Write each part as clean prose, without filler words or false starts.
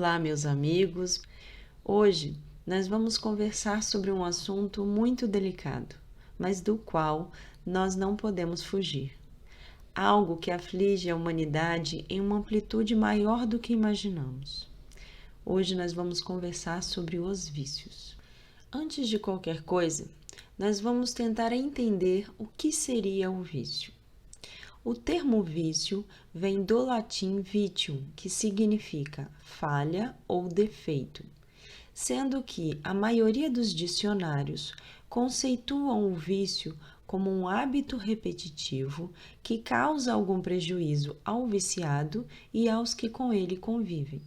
Olá, meus amigos! Hoje nós vamos conversar sobre um assunto muito delicado, mas do qual nós não podemos fugir. Algo que aflige a humanidade em uma amplitude maior do que imaginamos. Hoje nós vamos conversar sobre os vícios. Antes de qualquer coisa, nós vamos tentar entender o que seria o vício. O termo vício vem do latim vitium, que significa falha ou defeito, sendo que a maioria dos dicionários conceituam o vício como um hábito repetitivo que causa algum prejuízo ao viciado e aos que com ele convivem.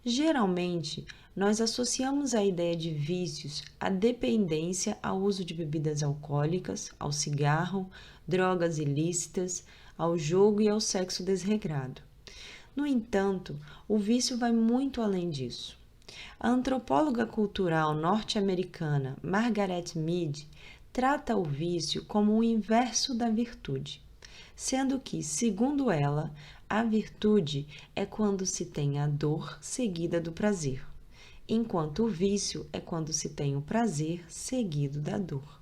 Geralmente, nós associamos a ideia de vícios à dependência ao uso de bebidas alcoólicas, ao cigarro, drogas ilícitas, ao jogo e ao sexo desregrado. No entanto, o vício vai muito além disso. A antropóloga cultural norte-americana Margaret Mead trata o vício como o inverso da virtude, sendo que, segundo ela, a virtude é quando se tem a dor seguida do prazer, enquanto o vício é quando se tem o prazer seguido da dor.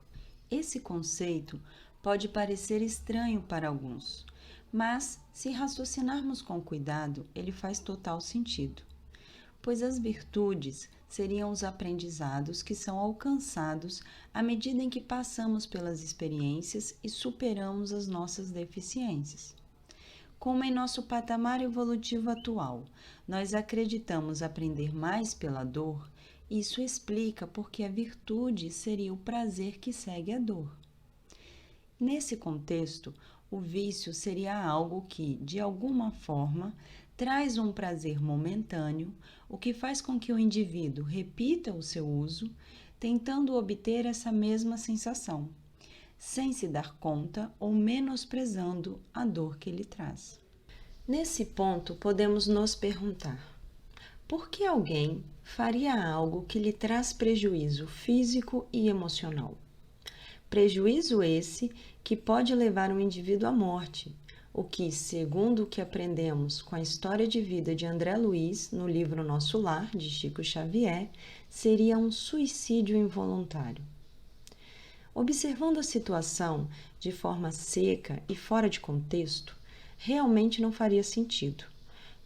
Esse conceito pode parecer estranho para alguns, mas, se raciocinarmos com cuidado, ele faz total sentido, pois as virtudes seriam os aprendizados que são alcançados à medida em que passamos pelas experiências e superamos as nossas deficiências. Como em nosso patamar evolutivo atual, nós acreditamos aprender mais pela dor, isso explica porque a virtude seria o prazer que segue a dor. Nesse contexto, o vício seria algo que, de alguma forma, traz um prazer momentâneo, o que faz com que o indivíduo repita o seu uso, tentando obter essa mesma sensação, sem se dar conta ou menosprezando a dor que ele traz. Nesse ponto, podemos nos perguntar: por que alguém faria algo que lhe traz prejuízo físico e emocional? Prejuízo esse que pode levar um indivíduo à morte, o que, segundo o que aprendemos com a história de vida de André Luiz no livro Nosso Lar, de Chico Xavier, seria um suicídio involuntário. Observando a situação de forma seca e fora de contexto, realmente não faria sentido,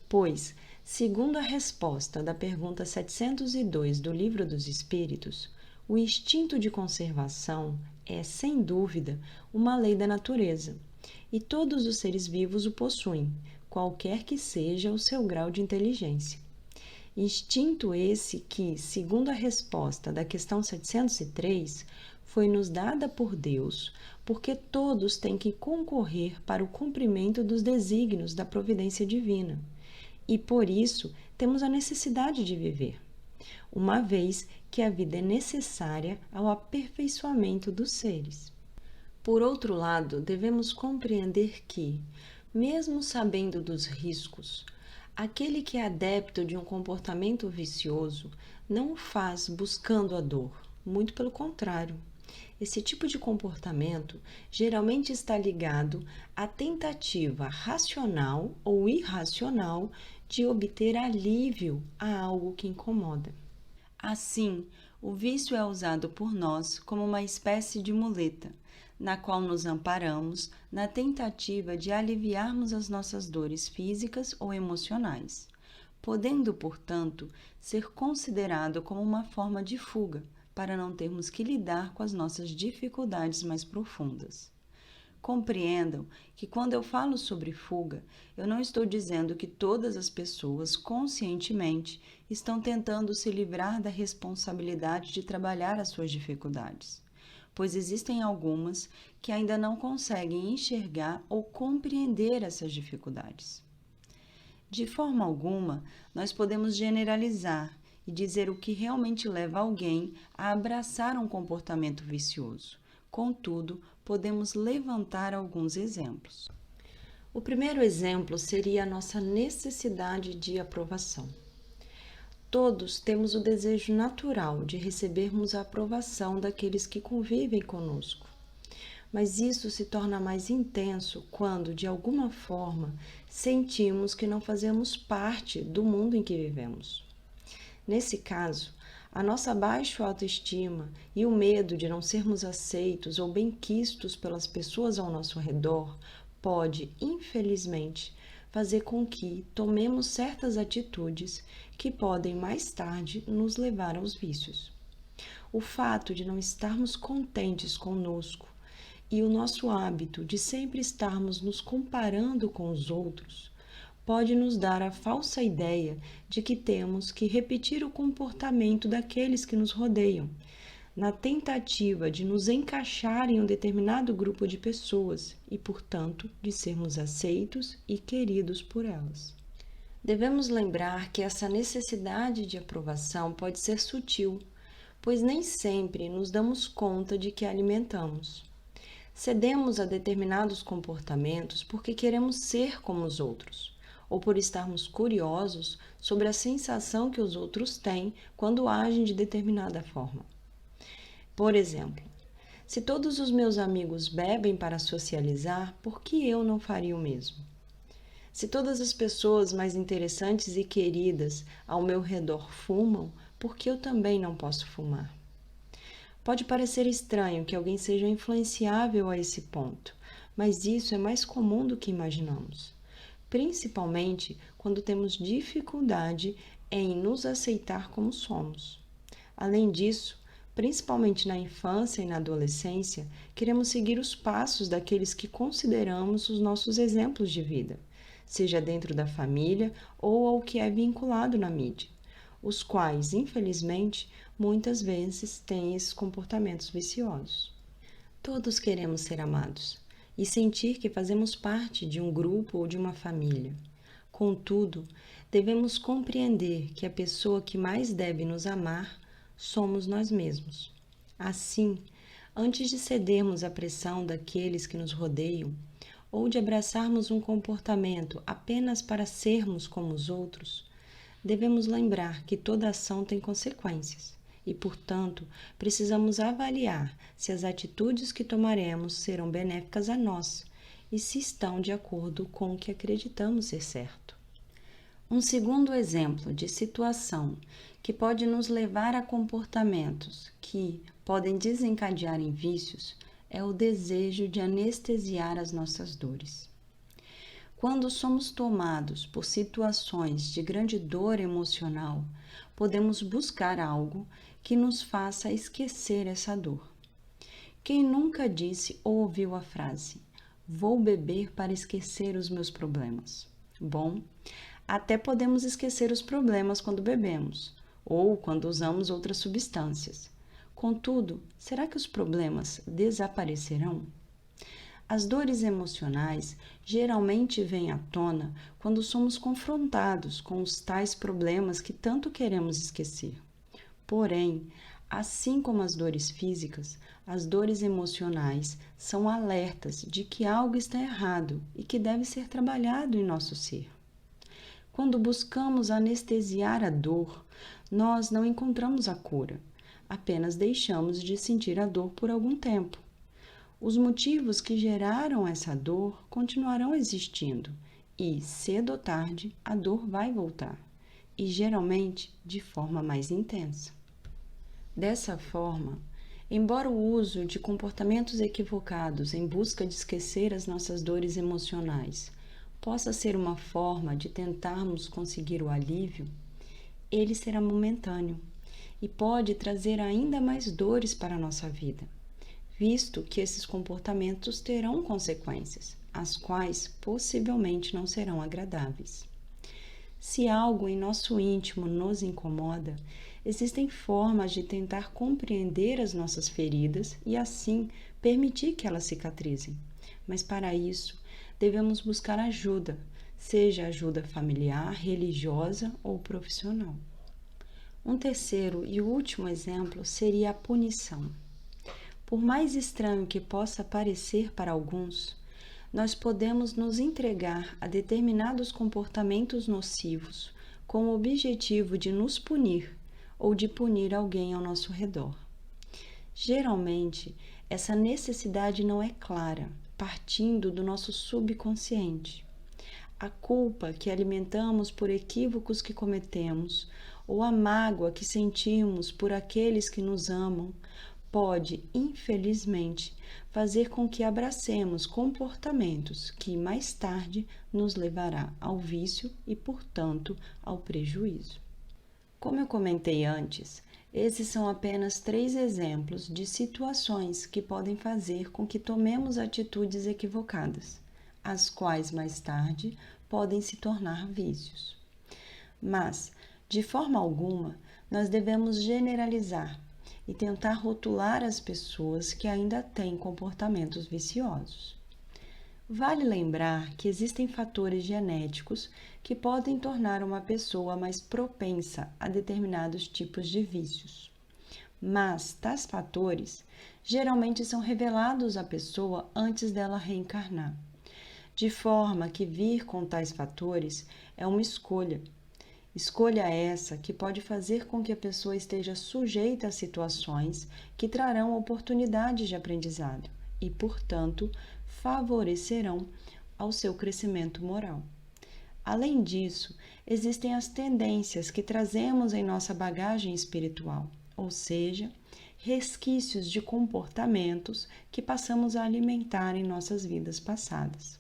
pois, segundo a resposta da pergunta 702 do Livro dos Espíritos, o instinto de conservação é, sem dúvida, uma lei da natureza, e todos os seres vivos o possuem, qualquer que seja o seu grau de inteligência. Instinto esse que, segundo a resposta da questão 703, foi nos dada por Deus, porque todos têm que concorrer para o cumprimento dos desígnios da providência divina, e por isso temos a necessidade de viver, uma vez que a vida é necessária ao aperfeiçoamento dos seres. Por outro lado, devemos compreender que, mesmo sabendo dos riscos, aquele que é adepto de um comportamento vicioso não o faz buscando a dor, muito pelo contrário. Esse tipo de comportamento geralmente está ligado à tentativa racional ou irracional de obter alívio a algo que incomoda. Assim, o vício é usado por nós como uma espécie de muleta, na qual nos amparamos na tentativa de aliviarmos as nossas dores físicas ou emocionais, podendo, portanto, ser considerado como uma forma de fuga, para não termos que lidar com as nossas dificuldades mais profundas. Compreendam que quando eu falo sobre fuga, eu não estou dizendo que todas as pessoas conscientemente estão tentando se livrar da responsabilidade de trabalhar as suas dificuldades, pois existem algumas que ainda não conseguem enxergar ou compreender essas dificuldades. De forma alguma, nós podemos generalizar e dizer o que realmente leva alguém a abraçar um comportamento vicioso. Contudo, podemos levantar alguns exemplos. O primeiro exemplo seria a nossa necessidade de aprovação. Todos temos o desejo natural de recebermos a aprovação daqueles que convivem conosco. Mas isso se torna mais intenso quando, de alguma forma, sentimos que não fazemos parte do mundo em que vivemos. Nesse caso, a nossa baixa autoestima e o medo de não sermos aceitos ou benquistos pelas pessoas ao nosso redor pode, infelizmente, fazer com que tomemos certas atitudes que podem mais tarde nos levar aos vícios. O fato de não estarmos contentes conosco e o nosso hábito de sempre estarmos nos comparando com os outros pode nos dar a falsa ideia de que temos que repetir o comportamento daqueles que nos rodeiam, na tentativa de nos encaixar em um determinado grupo de pessoas e, portanto, de sermos aceitos e queridos por elas. Devemos lembrar que essa necessidade de aprovação pode ser sutil, pois nem sempre nos damos conta de que a alimentamos. Cedemos a determinados comportamentos porque queremos ser como os outros, ou por estarmos curiosos sobre a sensação que os outros têm quando agem de determinada forma. Por exemplo, se todos os meus amigos bebem para socializar, por que eu não faria o mesmo? Se todas as pessoas mais interessantes e queridas ao meu redor fumam, por que eu também não posso fumar? Pode parecer estranho que alguém seja influenciável a esse ponto, mas isso é mais comum do que imaginamos, principalmente quando temos dificuldade em nos aceitar como somos. Além disso, principalmente na infância e na adolescência, queremos seguir os passos daqueles que consideramos os nossos exemplos de vida, seja dentro da família ou ao que é vinculado na mídia, os quais, infelizmente, muitas vezes têm esses comportamentos viciosos. Todos queremos ser amados e sentir que fazemos parte de um grupo ou de uma família. Contudo, devemos compreender que a pessoa que mais deve nos amar somos nós mesmos. Assim, antes de cedermos à pressão daqueles que nos rodeiam, ou de abraçarmos um comportamento apenas para sermos como os outros, devemos lembrar que toda ação tem consequências e, portanto, precisamos avaliar se as atitudes que tomaremos serão benéficas a nós e se estão de acordo com o que acreditamos ser certo. Um segundo exemplo de situação que pode nos levar a comportamentos que podem desencadear em vícios é o desejo de anestesiar as nossas dores. Quando somos tomados por situações de grande dor emocional, podemos buscar algo que nos faça esquecer essa dor. Quem nunca disse ou ouviu a frase: "Vou beber para esquecer os meus problemas"? Bom, até podemos esquecer os problemas quando bebemos, ou quando usamos outras substâncias. Contudo, será que os problemas desaparecerão? As dores emocionais geralmente vêm à tona quando somos confrontados com os tais problemas que tanto queremos esquecer. Porém, assim como as dores físicas, as dores emocionais são alertas de que algo está errado e que deve ser trabalhado em nosso ser. Quando buscamos anestesiar a dor, nós não encontramos a cura, apenas deixamos de sentir a dor por algum tempo. Os motivos que geraram essa dor continuarão existindo e, cedo ou tarde, a dor vai voltar, e geralmente de forma mais intensa. Dessa forma, embora o uso de comportamentos equivocados em busca de esquecer as nossas dores emocionais possa ser uma forma de tentarmos conseguir o alívio, ele será momentâneo e pode trazer ainda mais dores para a nossa vida, visto que esses comportamentos terão consequências, as quais possivelmente não serão agradáveis. Se algo em nosso íntimo nos incomoda, existem formas de tentar compreender as nossas feridas e assim permitir que elas cicatrizem. Mas para isso, devemos buscar ajuda, seja ajuda familiar, religiosa ou profissional. Um terceiro e último exemplo seria a punição. Por mais estranho que possa parecer para alguns, nós podemos nos entregar a determinados comportamentos nocivos com o objetivo de nos punir ou de punir alguém ao nosso redor. Geralmente, essa necessidade não é clara, partindo do nosso subconsciente. A culpa que alimentamos por equívocos que cometemos, ou a mágoa que sentimos por aqueles que nos amam, pode, infelizmente, fazer com que abracemos comportamentos que mais tarde nos levará ao vício e, portanto, ao prejuízo. Como eu comentei antes, esses são apenas 3 exemplos de situações que podem fazer com que tomemos atitudes equivocadas, as quais mais tarde podem se tornar vícios. Mas, de forma alguma, nós devemos generalizar e tentar rotular as pessoas que ainda têm comportamentos viciosos. Vale lembrar que existem fatores genéticos que podem tornar uma pessoa mais propensa a determinados tipos de vícios. Mas tais fatores geralmente são revelados à pessoa antes dela reencarnar, de forma que vir com tais fatores é uma escolha. Escolha essa que pode fazer com que a pessoa esteja sujeita a situações que trarão oportunidades de aprendizado e, portanto, favorecerão ao seu crescimento moral. Além disso, existem as tendências que trazemos em nossa bagagem espiritual, ou seja, resquícios de comportamentos que passamos a alimentar em nossas vidas passadas.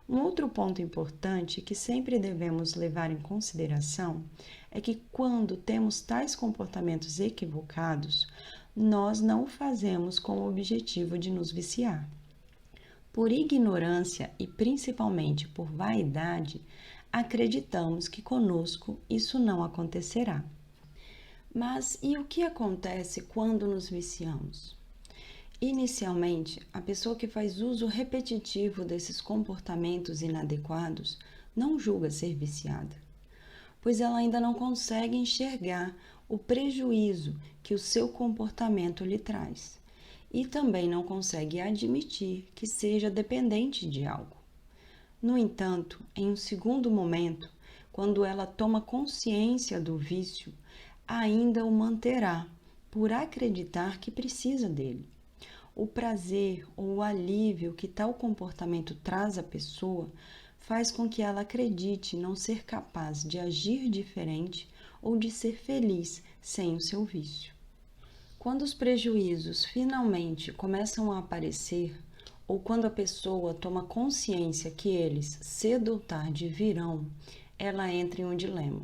Um outro ponto importante que sempre devemos levar em consideração é que quando temos tais comportamentos equivocados, nós não o fazemos com o objetivo de nos viciar. Por ignorância e principalmente por vaidade, acreditamos que conosco isso não acontecerá. Mas e o que acontece quando nos viciamos? Inicialmente, a pessoa que faz uso repetitivo desses comportamentos inadequados não julga ser viciada, pois ela ainda não consegue enxergar o prejuízo que o seu comportamento lhe traz e também não consegue admitir que seja dependente de algo. No entanto, em um segundo momento, quando ela toma consciência do vício, ainda o manterá por acreditar que precisa dele. O prazer ou o alívio que tal comportamento traz à pessoa faz com que ela acredite não ser capaz de agir diferente ou de ser feliz sem o seu vício. Quando os prejuízos finalmente começam a aparecer, ou quando a pessoa toma consciência que eles, cedo ou tarde, virão, ela entra em um dilema,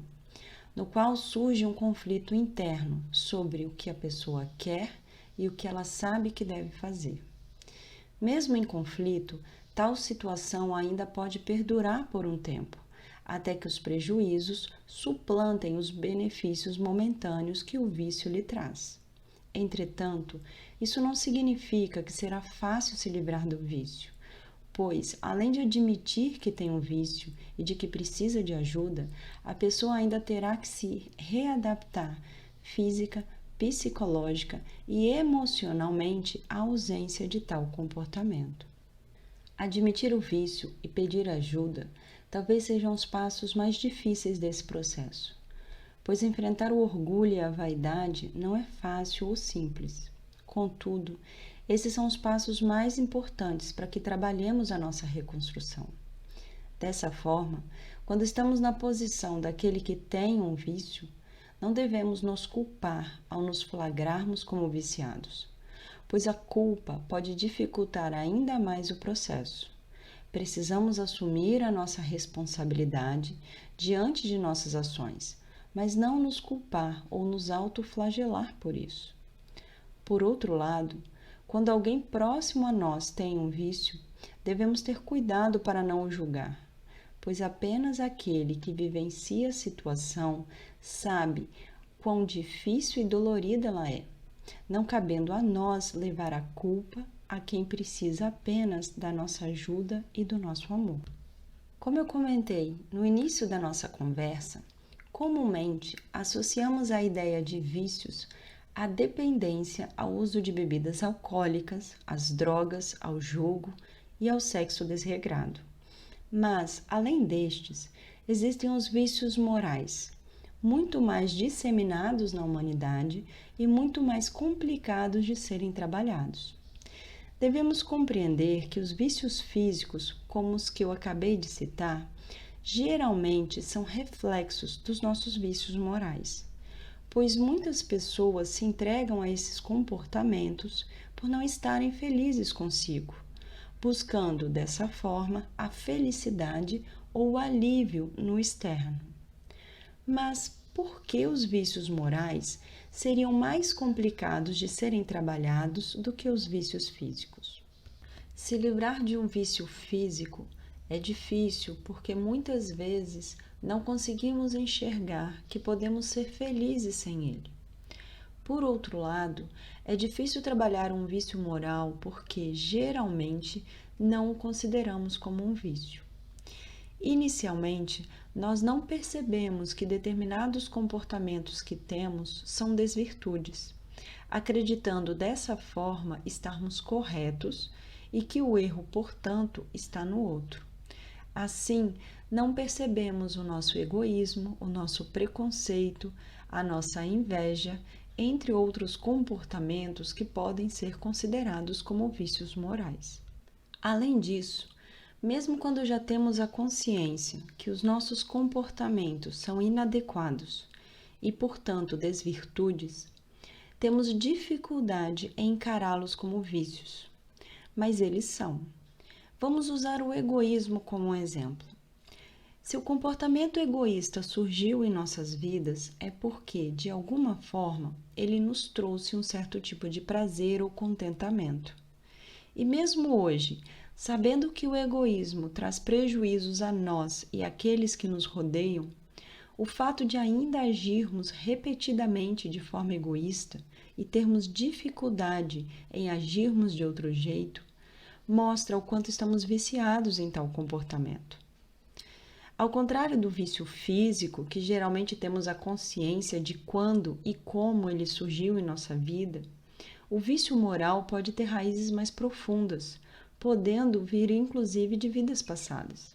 no qual surge um conflito interno sobre o que a pessoa quer e o que ela sabe que deve fazer. Mesmo em conflito, tal situação ainda pode perdurar por um tempo, até que os prejuízos suplantem os benefícios momentâneos que o vício lhe traz. Entretanto, isso não significa que será fácil se livrar do vício, pois, além de admitir que tem um vício e de que precisa de ajuda, a pessoa ainda terá que se readaptar física, psicológica e emocionalmente à ausência de tal comportamento. Admitir o vício e pedir ajuda talvez sejam os passos mais difíceis desse processo, pois enfrentar o orgulho e a vaidade não é fácil ou simples. Contudo, esses são os passos mais importantes para que trabalhemos a nossa reconstrução. Dessa forma, quando estamos na posição daquele que tem um vício, não devemos nos culpar ao nos flagrarmos como viciados, pois a culpa pode dificultar ainda mais o processo. Precisamos assumir a nossa responsabilidade diante de nossas ações, mas não nos culpar ou nos autoflagelar por isso. Por outro lado, quando alguém próximo a nós tem um vício, devemos ter cuidado para não o julgar, pois apenas aquele que vivencia a situação sabe quão difícil e dolorida ela é, não cabendo a nós levar a culpa a quem precisa apenas da nossa ajuda e do nosso amor. Como eu comentei no início da nossa conversa, comumente associamos a ideia de vícios à dependência ao uso de bebidas alcoólicas, às drogas, ao jogo e ao sexo desregrado. Mas, além destes, existem os vícios morais, muito mais disseminados na humanidade e muito mais complicados de serem trabalhados. Devemos compreender que os vícios físicos, como os que eu acabei de citar, geralmente são reflexos dos nossos vícios morais, pois muitas pessoas se entregam a esses comportamentos por não estarem felizes consigo, buscando dessa forma a felicidade ou o alívio no externo. Mas por que os vícios morais seriam mais complicados de serem trabalhados do que os vícios físicos? Se livrar de um vício físico é difícil porque muitas vezes não conseguimos enxergar que podemos ser felizes sem ele. Por outro lado, é difícil trabalhar um vício moral porque geralmente não o consideramos como um vício. Inicialmente, nós não percebemos que determinados comportamentos que temos são desvirtudes, acreditando dessa forma estarmos corretos e que o erro, portanto, está no outro. Assim, não percebemos o nosso egoísmo, o nosso preconceito, a nossa inveja, entre outros comportamentos que podem ser considerados como vícios morais. Além disso, mesmo quando já temos a consciência que os nossos comportamentos são inadequados e, portanto, desvirtudes, temos dificuldade em encará-los como vícios, mas eles são. Vamos usar o egoísmo como um exemplo. Se o comportamento egoísta surgiu em nossas vidas, é porque, de alguma forma, ele nos trouxe um certo tipo de prazer ou contentamento. E mesmo hoje, sabendo que o egoísmo traz prejuízos a nós e àqueles que nos rodeiam, o fato de ainda agirmos repetidamente de forma egoísta e termos dificuldade em agirmos de outro jeito, mostra o quanto estamos viciados em tal comportamento. Ao contrário do vício físico, que geralmente temos a consciência de quando e como ele surgiu em nossa vida, o vício moral pode ter raízes mais profundas, podendo vir inclusive de vidas passadas.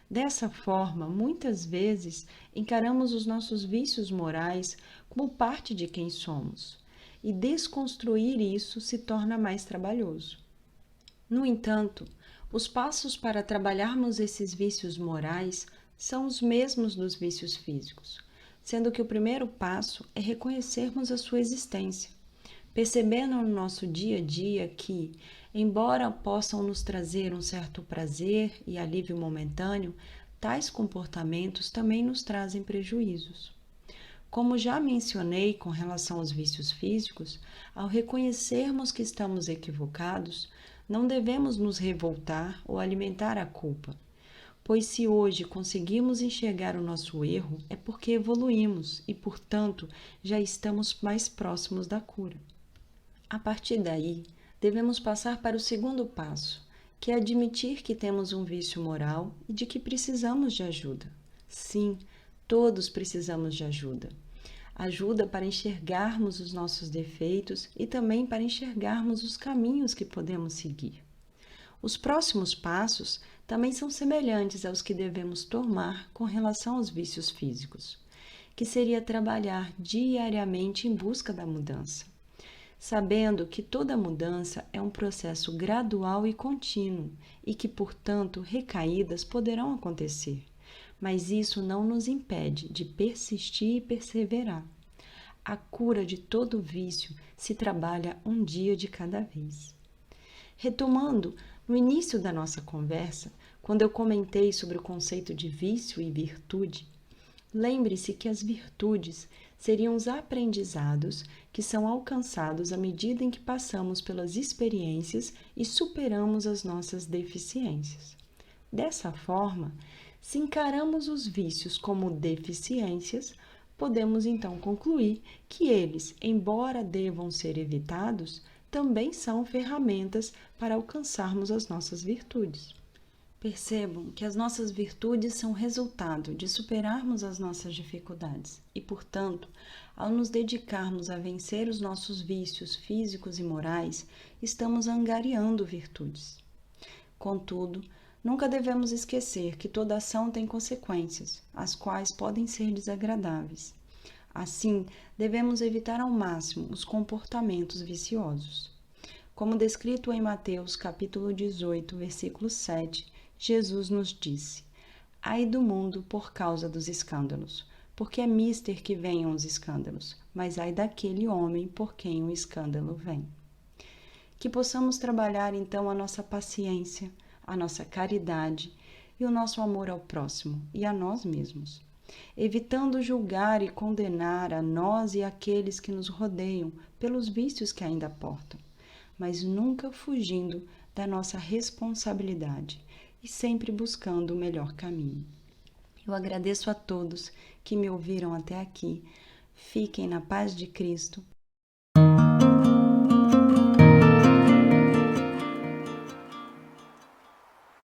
Dessa forma, muitas vezes encaramos os nossos vícios morais como parte de quem somos, e desconstruir isso se torna mais trabalhoso. No entanto, os passos para trabalharmos esses vícios morais são os mesmos dos vícios físicos, sendo que o primeiro passo é reconhecermos a sua existência, percebendo no nosso dia a dia que, embora possam nos trazer um certo prazer e alívio momentâneo, tais comportamentos também nos trazem prejuízos. Como já mencionei com relação aos vícios físicos, ao reconhecermos que estamos equivocados, não devemos nos revoltar ou alimentar a culpa, pois se hoje conseguimos enxergar o nosso erro, é porque evoluímos e, portanto, já estamos mais próximos da cura. A partir daí, devemos passar para o segundo passo, que é admitir que temos um vício moral e de que precisamos de ajuda. Sim, todos precisamos de ajuda. Ajuda para enxergarmos os nossos defeitos e também para enxergarmos os caminhos que podemos seguir. Os próximos passos também são semelhantes aos que devemos tomar com relação aos vícios físicos, que seria trabalhar diariamente em busca da mudança, sabendo que toda mudança é um processo gradual e contínuo e que, portanto, recaídas poderão acontecer. Mas isso não nos impede de persistir e perseverar. A cura de todo vício se trabalha um dia de cada vez. Retomando, no início da nossa conversa, quando eu comentei sobre o conceito de vício e virtude, lembre-se que as virtudes seriam os aprendizados que são alcançados à medida em que passamos pelas experiências e superamos as nossas deficiências. Dessa forma, se encaramos os vícios como deficiências, podemos então concluir que eles, embora devam ser evitados, também são ferramentas para alcançarmos as nossas virtudes. Percebam que as nossas virtudes são resultado de superarmos as nossas dificuldades e, portanto, ao nos dedicarmos a vencer os nossos vícios físicos e morais, estamos angariando virtudes. Contudo, nunca devemos esquecer que toda ação tem consequências, as quais podem ser desagradáveis. Assim, devemos evitar ao máximo os comportamentos viciosos. Como descrito em Mateus capítulo 18, versículo 7, Jesus nos disse: Ai do mundo por causa dos escândalos, porque é mister que venham os escândalos, mas ai daquele homem por quem o escândalo vem. Que possamos trabalhar então a nossa paciência, a nossa caridade e o nosso amor ao próximo e a nós mesmos, evitando julgar e condenar a nós e aqueles que nos rodeiam pelos vícios que ainda portam, mas nunca fugindo da nossa responsabilidade e sempre buscando o melhor caminho. Eu agradeço a todos que me ouviram até aqui. Fiquem na paz de Cristo